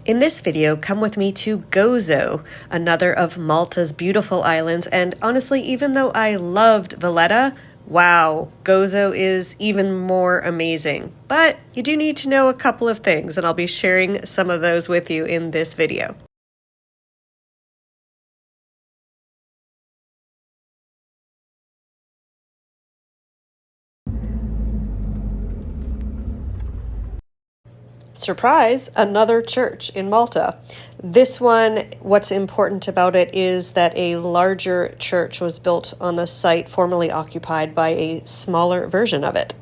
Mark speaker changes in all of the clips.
Speaker 1: In this video, come with me to Gozo, another of Malta's beautiful islands, and honestly, even though I loved Valletta, wow, Gozo is even more amazing. But you do need to know a couple of things, and I'll be sharing some of those with you in this video. Surprise, another church in Malta. This one, what's important about it is that a larger church was built on the site formerly occupied by a smaller version of it.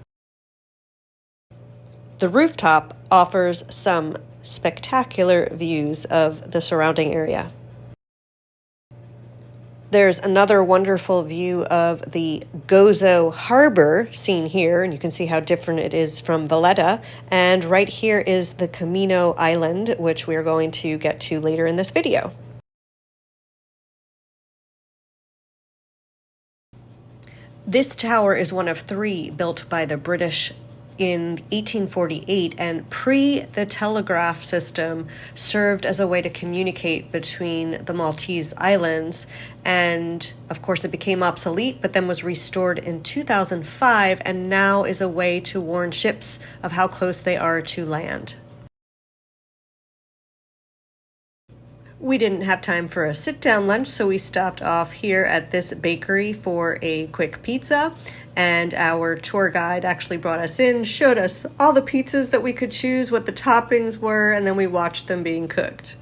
Speaker 1: The rooftop offers some spectacular views of the surrounding area. There's another wonderful view of the Gozo harbor seen here, and you can see how different it is from Valletta. And right here is the Comino island, which we're going to get to later in this video. This tower is one of 3 built by the British in 1848, and the telegraph system served as a way to communicate between the Maltese islands, and of course it became obsolete but then was restored in 2005 and now is a way to warn ships of how close they are to land. We didn't have time for a sit-down lunch, so we stopped off here at this bakery for a quick pizza, and our tour guide actually brought us in, showed us all the pizzas that we could choose, what the toppings were, and then we watched them being cooked.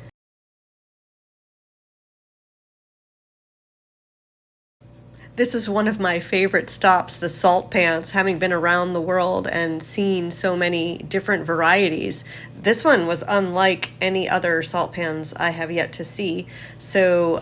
Speaker 1: This is one of my favorite stops, the salt pans, having been around the world and seen so many different varieties. This one was unlike any other salt pans I have yet to see. So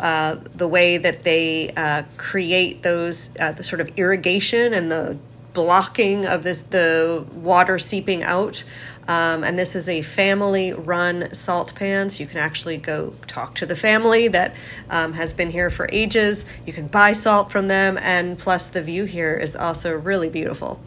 Speaker 1: the way that they create those, the sort of irrigation and the blocking of the water seeping out. And this is a family-run salt pan, so you can actually go talk to the family that has been here for ages. You can buy salt from them, and plus the view here is also really beautiful.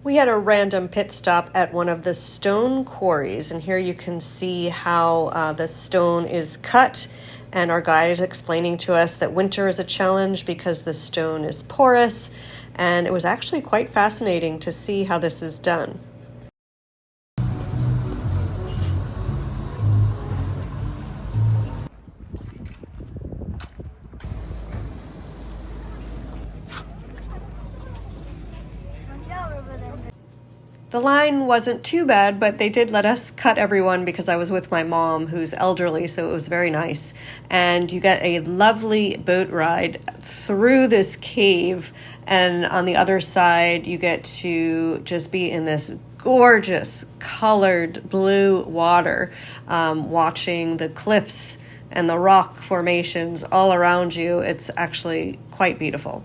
Speaker 1: We had a random pit stop at one of the stone quarries, and here you can see how the stone is cut. And our guide is explaining to us that winter is a challenge because the stone is porous, and it was actually quite fascinating to see how this is done. The line wasn't too bad, but they did let us cut everyone because I was with my mom, who's elderly, so it was very nice. And you get a lovely boat ride through this cave, and on the other side you get to just be in this gorgeous colored blue water, watching the cliffs and the rock formations all around you. It's actually quite beautiful.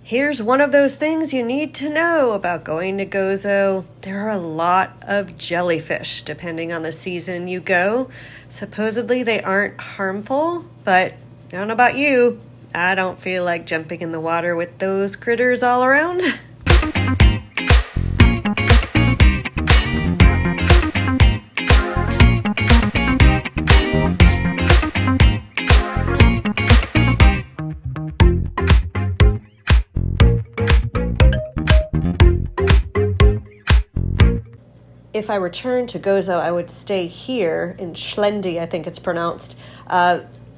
Speaker 1: Here's one of those things you need to know about going to Gozo. There are a lot of jellyfish depending on the season you go. Supposedly they aren't harmful, but I don't know about you, I don't feel like jumping in the water with those critters all around. If I return to Gozo, I would stay here in Xlendi, I think it's pronounced.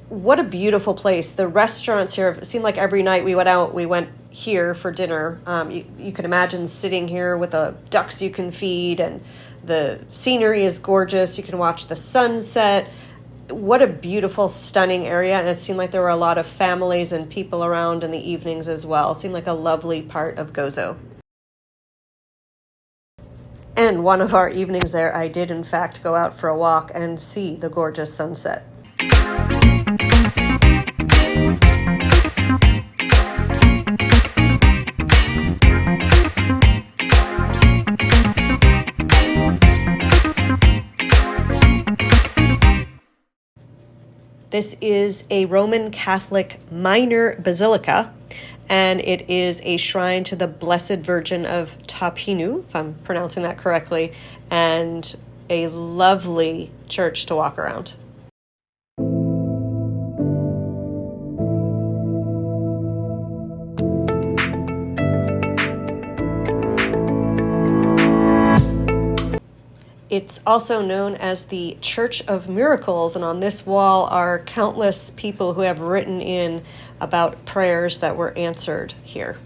Speaker 1: What a beautiful place. The restaurants here, it seemed like every night we went here for dinner. You can imagine sitting here with the ducks you can feed, and the scenery is gorgeous. You can watch the sunset. What a beautiful, stunning area. And it seemed like there were a lot of families and people around in the evenings as well. It seemed like a lovely part of Gozo. And one of our evenings there, I did in fact go out for a walk and see the gorgeous sunset. This is a Roman Catholic minor basilica, and it is a shrine to the Blessed Virgin of Pinu, if I'm pronouncing that correctly, and a lovely church to walk around. It's also known as the Church of Miracles, and on this wall are countless people who have written in about prayers that were answered here.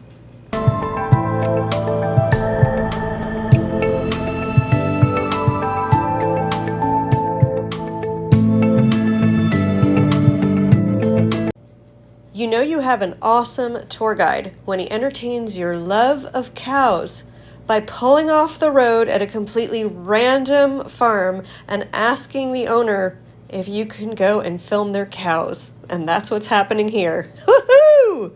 Speaker 1: You know you have an awesome tour guide when he entertains your love of cows by pulling off the road at a completely random farm and asking the owner if you can go and film their cows. And that's what's happening here. Woohoo!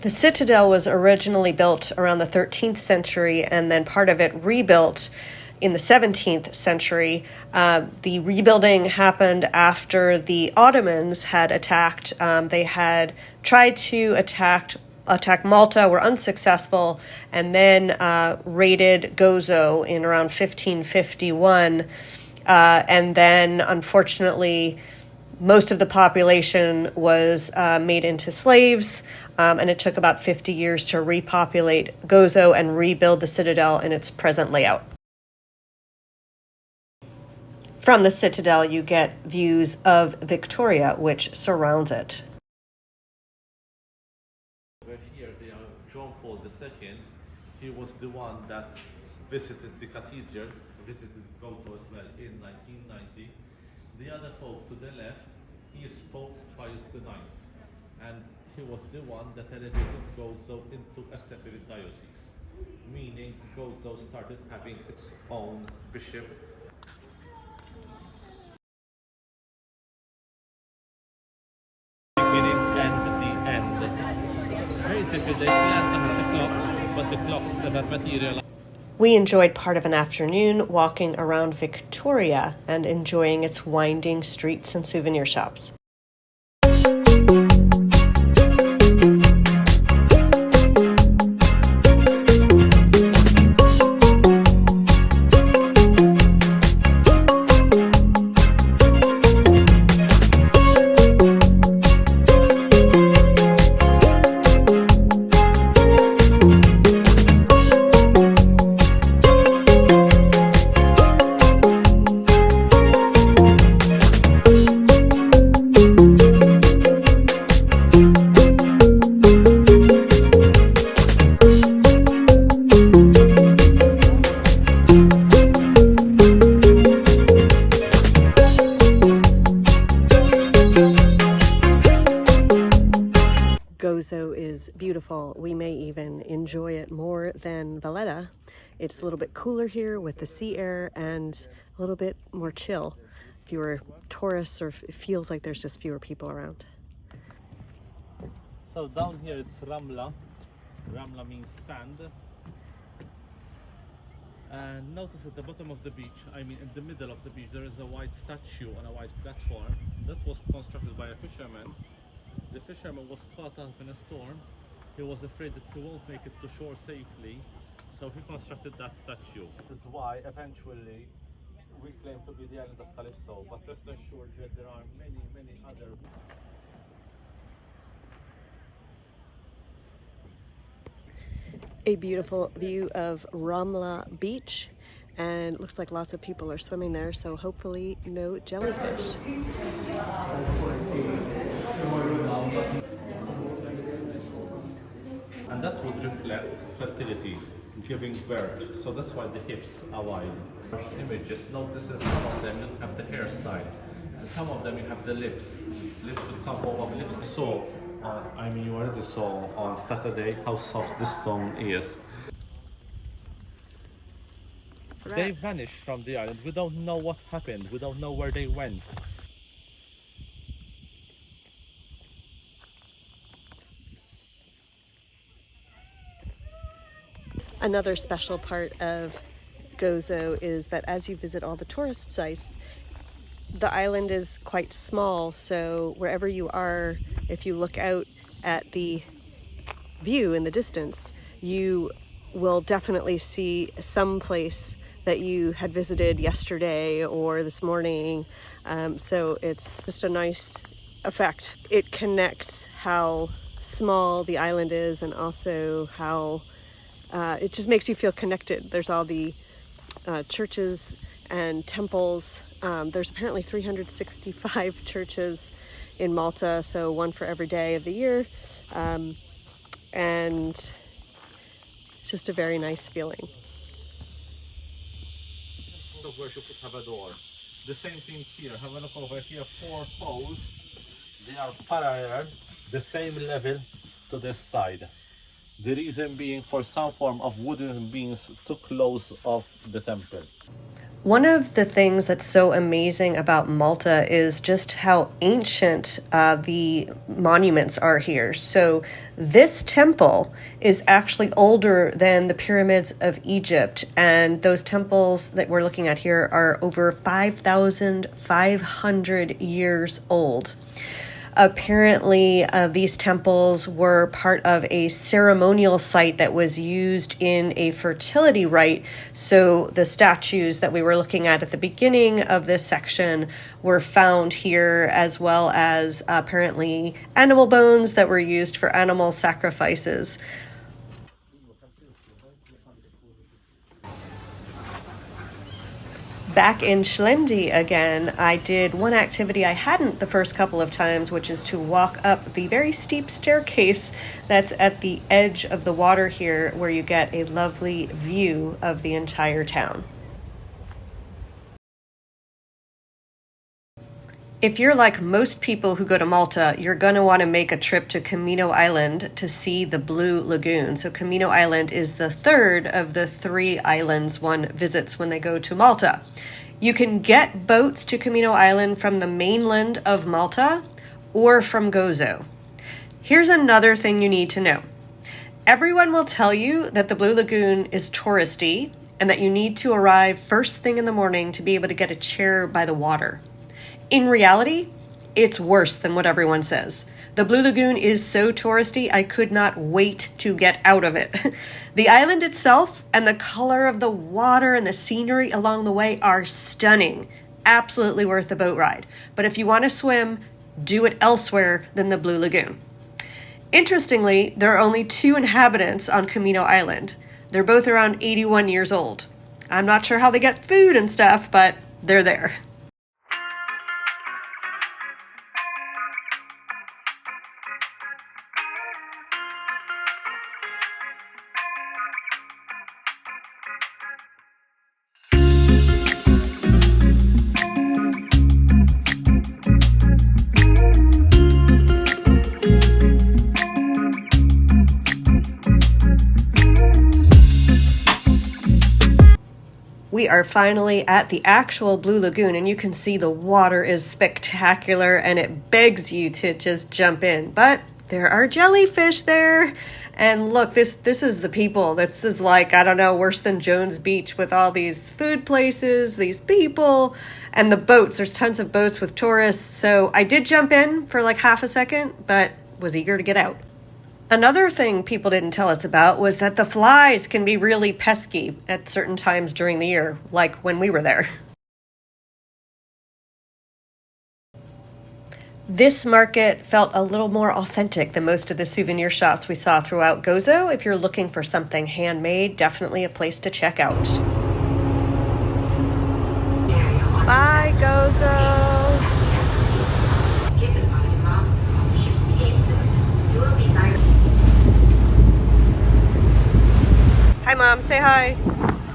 Speaker 1: The Citadel was originally built around the 13th century and then part of it rebuilt in the 17th century. The rebuilding happened after the Ottomans had attacked. They had tried to attack Malta, were unsuccessful, and then raided Gozo in around 1551. And then, unfortunately, most of the population was made into slaves, and it took about 50 years to repopulate Gozo and rebuild the Citadel in its present layout. From the Citadel, you get views of Victoria, which surrounds it.
Speaker 2: Here they are John Paul II. He was the one that visited the cathedral, visited Gozo as well in 1990. The other pope to the left, he is Pope Pius IX, and he was the one that elevated Gozo into a separate diocese, meaning Gozo started having its own bishop. Beginning and the end. Basically, they planned to have the clocks, but the clocks never materialized.
Speaker 1: We enjoyed part of an afternoon walking around Victoria and enjoying its winding streets and souvenir shops. Gozo is beautiful. We may even enjoy it more than Valletta. It's a little bit cooler here with the sea air and a little bit more chill. Fewer tourists, or it feels like there's just fewer people around.
Speaker 2: So down here it's Ramla. Ramla means sand. And notice at the bottom of the beach, I mean in the middle of the beach, there is a white statue on a white platform that was constructed by a fisherman. The fisherman was caught up in a storm. He was afraid that he won't make it to shore safely, so he constructed that statue. This is why eventually we claim to be the island of Calypso, but rest assured that there are many, many other.
Speaker 1: A beautiful view of Ramla Beach, and it looks like lots of people are swimming there, so hopefully no jellyfish.
Speaker 2: And that would reflect fertility, giving birth, so that's why the hips are wide. Images, notice that some of them you have the hairstyle, and some of them you have the lips with some form of lips. So, I mean, you already saw on Saturday how soft this stone is. They vanished from the island. We don't know what happened. We don't know where they went.
Speaker 1: Another special part of Gozo is that as you visit all the tourist sites, the island is quite small, so wherever you are, if you look out at the view in the distance, you will definitely see some place that you had visited yesterday or this morning. So it's just a nice effect. It connects how small the island is and also how it just makes you feel connected. There's all the churches and temples. There's apparently 365 churches in Malta, so one for every day of the year. And it's just a very nice feeling.
Speaker 2: Of worship would have a door. The same thing here. Have a look over here. 4 poles. They are parallel, the same level to this side. The reason being for some form of wooden beams to close off the temple.
Speaker 1: One of the things that's so amazing about Malta is just how ancient the monuments are here. So this temple is actually older than the pyramids of Egypt, and those temples that we're looking at here are over 5,500 years old. Apparently, these temples were part of a ceremonial site that was used in a fertility rite. So the statues that we were looking at the beginning of this section were found here, as well as apparently animal bones that were used for animal sacrifices. Back in Xlendi again, I did one activity I hadn't the first couple of times, which is to walk up the very steep staircase that's at the edge of the water here, where you get a lovely view of the entire town. If you're like most people who go to Malta, you're going to want to make a trip to Comino Island to see the Blue Lagoon. So Comino Island is the third of the 3 islands one visits when they go to Malta. You can get boats to Comino Island from the mainland of Malta or from Gozo. Here's another thing you need to know. Everyone will tell you that the Blue Lagoon is touristy and that you need to arrive first thing in the morning to be able to get a chair by the water. In reality, it's worse than what everyone says. The Blue Lagoon is so touristy, I could not wait to get out of it. The island itself and the color of the water and the scenery along the way are stunning. Absolutely worth the boat ride. But if you want to swim, do it elsewhere than the Blue Lagoon. Interestingly, there are only 2 inhabitants on Comino Island. They're both around 81 years old. I'm not sure how they get food and stuff, but they're there. We are finally at the actual Blue Lagoon, and you can see the water is spectacular and it begs you to just jump in. But there are jellyfish there. And look, this is the people. This is like, I don't know, worse than Jones Beach with all these food places, these people, and the boats. There's tons of boats with tourists. So I did jump in for like half a second, but was eager to get out. Another thing people didn't tell us about was that the flies can be really pesky at certain times during the year, like when we were there. This market felt a little more authentic than most of the souvenir shops we saw throughout Gozo. If you're looking for something handmade, definitely a place to check out. Bye, Gozo! Hi, Mom. Say hi.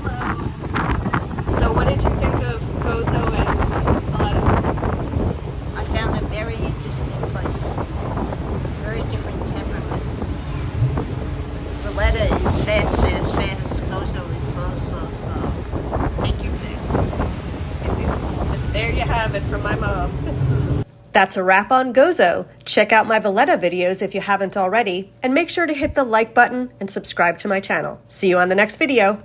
Speaker 1: Hello. So what did you think of Gozo and Valletta?
Speaker 3: I found them very interesting places to visit. Very different temperaments. Valletta is fast, fast, fast. Gozo is slow, slow, slow. Take your pick.
Speaker 1: There you have it from my mom. That's a wrap on Gozo. Check out my Valletta videos if you haven't already, and make sure to hit the like button and subscribe to my channel. See you on the next video.